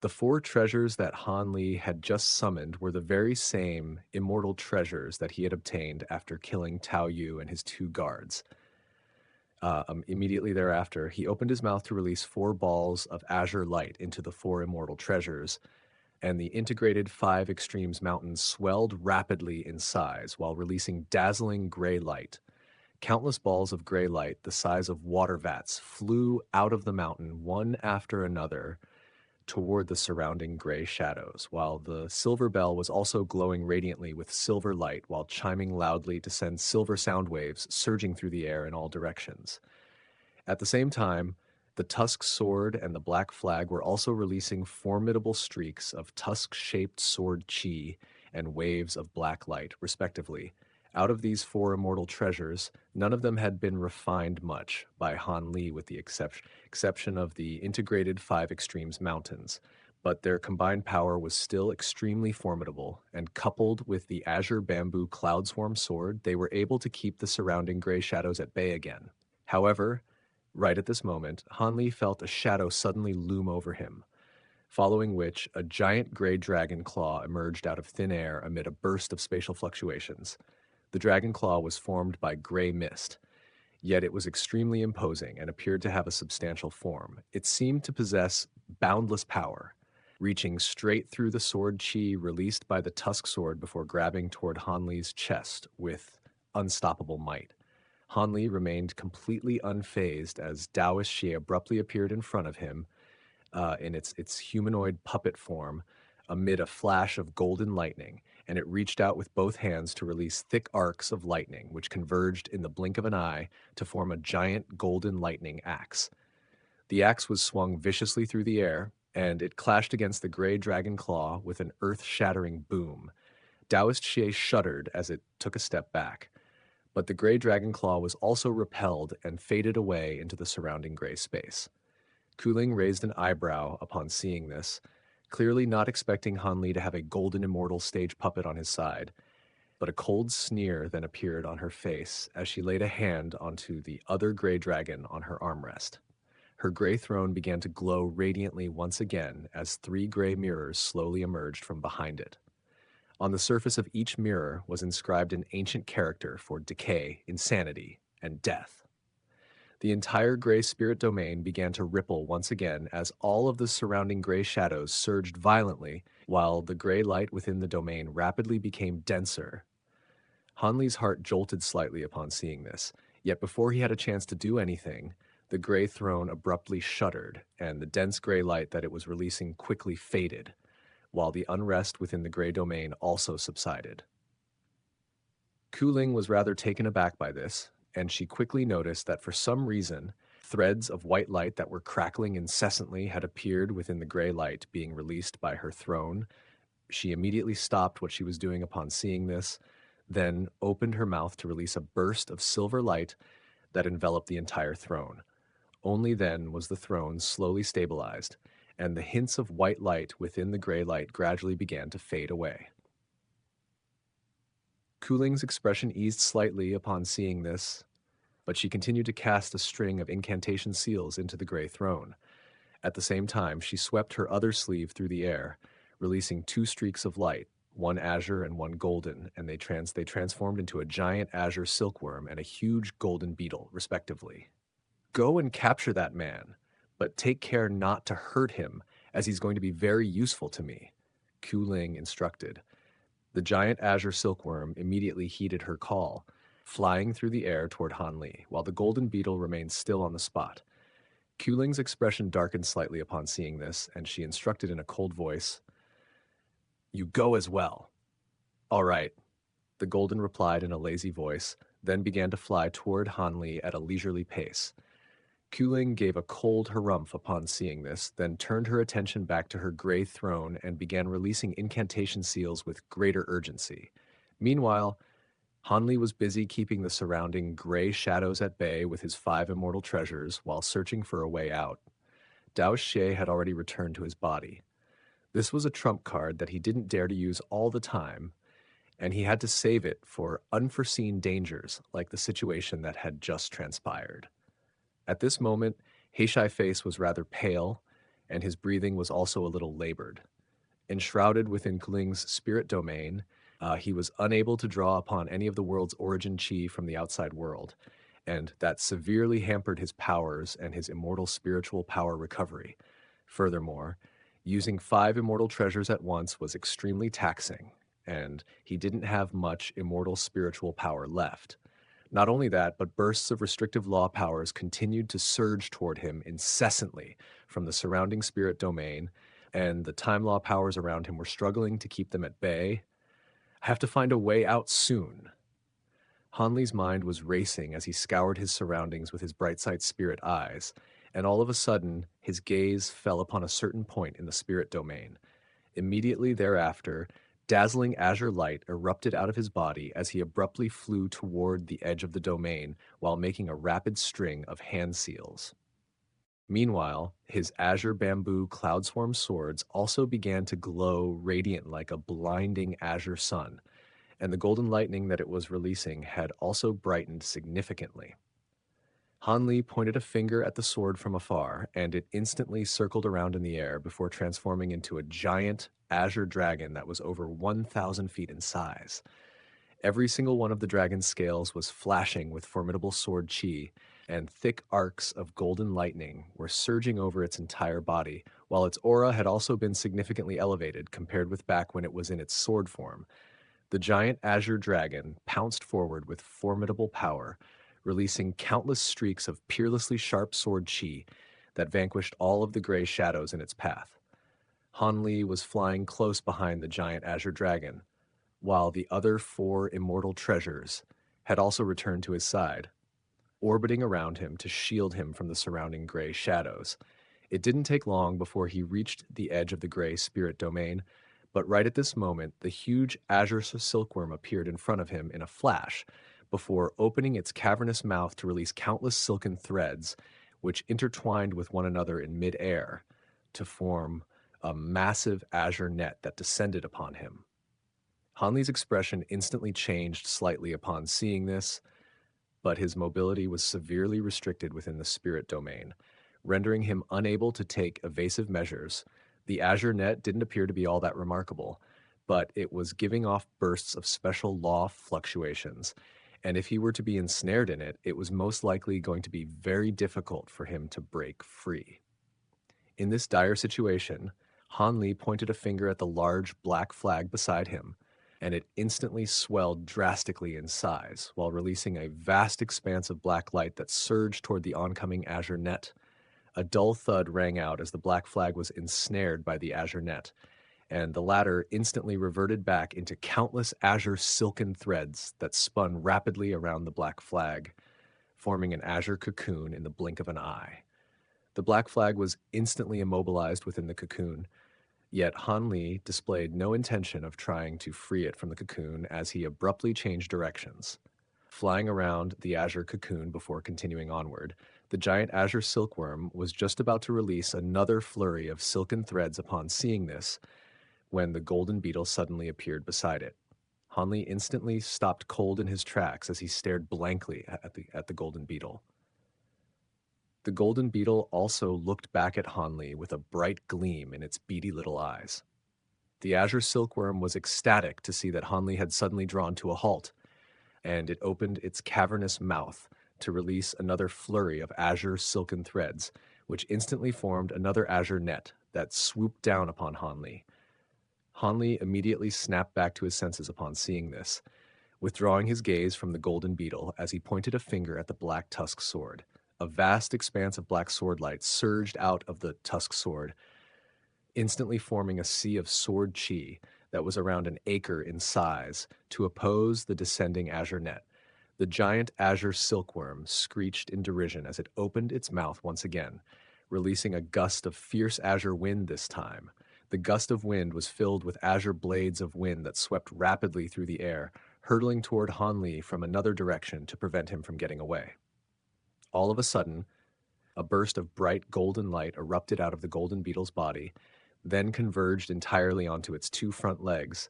The four treasures that Han Li had just summoned were the very same immortal treasures that he had obtained after killing Tao Yu and his two guards. Immediately thereafter, he opened his mouth to release four balls of azure light into the four immortal treasures, and the integrated five extremes mountains swelled rapidly in size while releasing dazzling gray light. Countless balls of gray light, the size of water vats, flew out of the mountain one after another toward the surrounding gray shadows, while the silver bell was also glowing radiantly with silver light while chiming loudly to send silver sound waves surging through the air in all directions. At the same time, the tusk sword and the black flag were also releasing formidable streaks of tusk-shaped sword chi and waves of black light, respectively. Out of these four immortal treasures, none of them had been refined much by Han Li with the exception of the integrated five extremes mountains, but their combined power was still extremely formidable, and coupled with the azure bamboo cloud swarm sword, they were able to keep the surrounding gray shadows at bay again. However, right at this moment, Han Li felt a shadow suddenly loom over him, following which a giant gray dragon claw emerged out of thin air amid a burst of spatial fluctuations. The dragon claw was formed by gray mist, yet it was extremely imposing and appeared to have a substantial form. It seemed to possess boundless power, reaching straight through the sword chi released by the tusk sword before grabbing toward Han Li's chest with unstoppable might. Han Li remained completely unfazed as Taoist Xie abruptly appeared in front of him in its humanoid puppet form amid a flash of golden lightning, and it reached out with both hands to release thick arcs of lightning, which converged in the blink of an eye to form a giant golden lightning axe. The axe was swung viciously through the air, and it clashed against the gray dragon claw with an earth-shattering boom. Taoist Xie shuddered as it took a step back, but the gray dragon claw was also repelled and faded away into the surrounding gray space. Kuling raised an eyebrow upon seeing this, clearly not expecting Han Li to have a golden immortal stage puppet on his side, but a cold sneer then appeared on her face as she laid a hand onto the other gray dragon on her armrest. Her gray throne began to glow radiantly once again as three gray mirrors slowly emerged from behind it. On the surface of each mirror was inscribed an ancient character for decay, insanity, and death. The entire gray spirit domain began to ripple once again as all of the surrounding gray shadows surged violently, while the gray light within the domain rapidly became denser. Han Li's heart jolted slightly upon seeing this, yet before he had a chance to do anything, the gray throne abruptly shuddered, and the dense gray light that it was releasing quickly faded, while the unrest within the gray domain also subsided. Kuling was rather taken aback by this, and she quickly noticed that for some reason, threads of white light that were crackling incessantly had appeared within the gray light being released by her throne. She immediately stopped what she was doing upon seeing this, then opened her mouth to release a burst of silver light that enveloped the entire throne. Only then was the throne slowly stabilized, and the hints of white light within the gray light gradually began to fade away. Kuling's expression eased slightly upon seeing this, but she continued to cast a string of incantation seals into the gray throne. At the same time, she swept her other sleeve through the air, releasing two streaks of light, one azure and one golden, and they transformed into a giant azure silkworm and a huge golden beetle, respectively. Go and capture that man, but take care not to hurt him, as he's going to be very useful to me, Kuling instructed. The giant azure silkworm immediately heeded her call, flying through the air toward Han Li, while the golden beetle remained still on the spot. Kuling's expression darkened slightly upon seeing this, and she instructed in a cold voice, "You go as well." "All right," the golden replied in a lazy voice, then began to fly toward Han Li at a leisurely pace. Kuling gave a cold harumph upon seeing this, then turned her attention back to her gray throne and began releasing incantation seals with greater urgency. Meanwhile, Han Li was busy keeping the surrounding gray shadows at bay with his five immortal treasures while searching for a way out. Dao Xie had already returned to his body. This was a trump card that he didn't dare to use all the time, and he had to save it for unforeseen dangers like the situation that had just transpired. At this moment, Heishai Face was rather pale, and his breathing was also a little labored. Enshrouded within Kling's spirit domain, he was unable to draw upon any of the world's origin chi from the outside world, and that severely hampered his powers and his immortal spiritual power recovery. Furthermore, using 5 immortal treasures at once was extremely taxing, and he didn't have much immortal spiritual power left. Not only that, but bursts of restrictive law powers continued to surge toward him incessantly from the surrounding spirit domain, and the time law powers around him were struggling to keep them at bay. I have to find a way out soon. Hanli's mind was racing as he scoured his surroundings with his bright-side spirit eyes, and all of a sudden, his gaze fell upon a certain point in the spirit domain. Immediately thereafter, dazzling azure light erupted out of his body as he abruptly flew toward the edge of the domain while making a rapid string of hand seals. Meanwhile, his azure bamboo cloud swarm swords also began to glow radiant like a blinding azure sun, and the golden lightning that it was releasing had also brightened significantly. Hanli pointed a finger at the sword from afar, and it instantly circled around in the air before transforming into a giant azure dragon that was over 1,000 feet in size. Every single one of the dragon's scales was flashing with formidable sword chi, and thick arcs of golden lightning were surging over its entire body, while its aura had also been significantly elevated compared with back when it was in its sword form. The giant azure dragon pounced forward with formidable power, releasing countless streaks of peerlessly sharp sword chi that vanquished all of the gray shadows in its path. Hanli was flying close behind the giant azure dragon, while the other 4 immortal treasures had also returned to his side, orbiting around him to shield him from the surrounding gray shadows. It didn't take long before he reached the edge of the gray spirit domain, but right at this moment, the huge azure silkworm appeared in front of him in a flash, before opening its cavernous mouth to release countless silken threads, which intertwined with one another in midair to form a massive azure net that descended upon him. Hanli's expression instantly changed slightly upon seeing this, but his mobility was severely restricted within the spirit domain, rendering him unable to take evasive measures. The azure net didn't appear to be all that remarkable, but it was giving off bursts of special law fluctuations, and if he were to be ensnared in it, it was most likely going to be very difficult for him to break free. In this dire situation, Hanli pointed a finger at the large black flag beside him, and it instantly swelled drastically in size, while releasing a vast expanse of black light that surged toward the oncoming azure net. A dull thud rang out as the black flag was ensnared by the azure net, and the latter instantly reverted back into countless azure silken threads that spun rapidly around the black flag, forming an azure cocoon in the blink of an eye. The black flag was instantly immobilized within the cocoon, yet Hanli displayed no intention of trying to free it from the cocoon as he abruptly changed directions. Flying around the azure cocoon before continuing onward, the giant azure silkworm was just about to release another flurry of silken threads upon seeing this, when the golden beetle suddenly appeared beside it. Hanli instantly stopped cold in his tracks as he stared blankly at the golden beetle. The golden beetle also looked back at Hanli with a bright gleam in its beady little eyes. The azure silkworm was ecstatic to see that Hanli had suddenly drawn to a halt, and it opened its cavernous mouth to release another flurry of azure silken threads, which instantly formed another azure net that swooped down upon Hanli. Hanli immediately snapped back to his senses upon seeing this, withdrawing his gaze from the golden beetle as he pointed a finger at the black tusk sword. A vast expanse of black sword light surged out of the tusk sword, instantly forming a sea of sword chi that was around an acre in size to oppose the descending azure net. The giant azure silkworm screeched in derision as it opened its mouth once again, releasing a gust of fierce azure wind this time. The gust of wind was filled with azure blades of wind that swept rapidly through the air, hurtling toward Hanli from another direction to prevent him from getting away. All of a sudden, a burst of bright golden light erupted out of the golden beetle's body, then converged entirely onto its 2 front legs.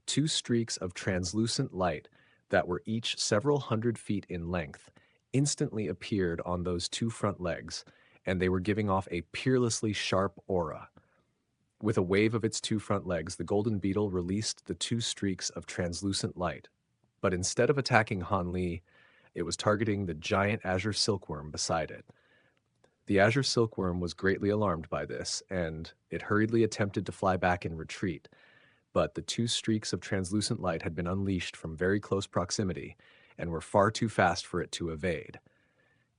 2 streaks of translucent light that were each several hundred feet in length instantly appeared on those 2 front legs, and they were giving off a peerlessly sharp aura. With a wave of its two front legs, the golden beetle released the two streaks of translucent light. But instead of attacking Han Li, it was targeting the giant azure silkworm beside it. The azure silkworm was greatly alarmed by this, and it hurriedly attempted to fly back in retreat. But the two streaks of translucent light had been unleashed from very close proximity and were far too fast for it to evade.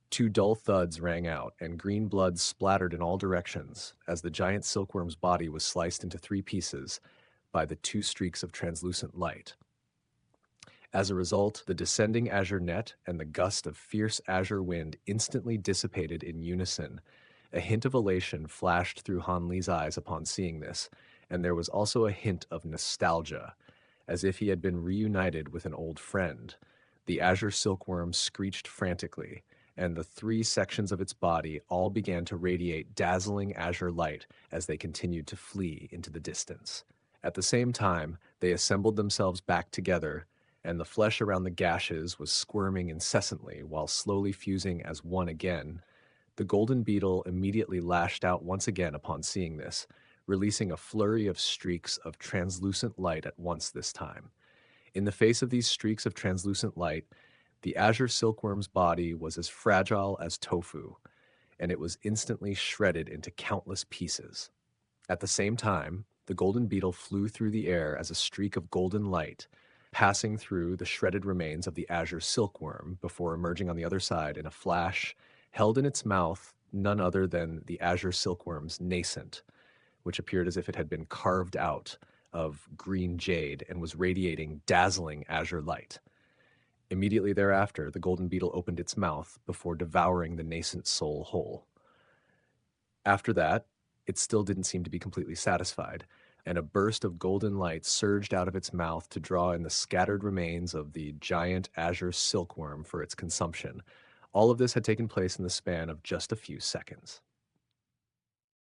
Two dull thuds rang out, and green blood splattered in all directions as the giant silkworm's body was sliced into three pieces by the two streaks of translucent light. As a result, the descending azure net and the gust of fierce azure wind instantly dissipated in unison. A hint of elation flashed through Han Li's eyes upon seeing this, and there was also a hint of nostalgia, as if he had been reunited with an old friend. The azure silkworm screeched frantically, and the three sections of its body all began to radiate dazzling azure light as they continued to flee into the distance. At the same time, they assembled themselves back together, and the flesh around the gashes was squirming incessantly while slowly fusing as one again. The golden beetle immediately lashed out once again upon seeing this, releasing a flurry of streaks of translucent light at once this time. In the face of these streaks of translucent light, the azure silkworm's body was as fragile as tofu, and it was instantly shredded into countless pieces. At the same time, the golden beetle flew through the air as a streak of golden light, passing through the shredded remains of the azure silkworm before emerging on the other side in a flash, held in its mouth none other than the azure silkworm's nascent, which appeared as if it had been carved out of green jade and was radiating dazzling azure light. Immediately thereafter, the golden beetle opened its mouth before devouring the nascent soul whole. After that, it still didn't seem to be completely satisfied, and a burst of golden light surged out of its mouth to draw in the scattered remains of the giant azure silkworm for its consumption. All of this had taken place in the span of just a few seconds.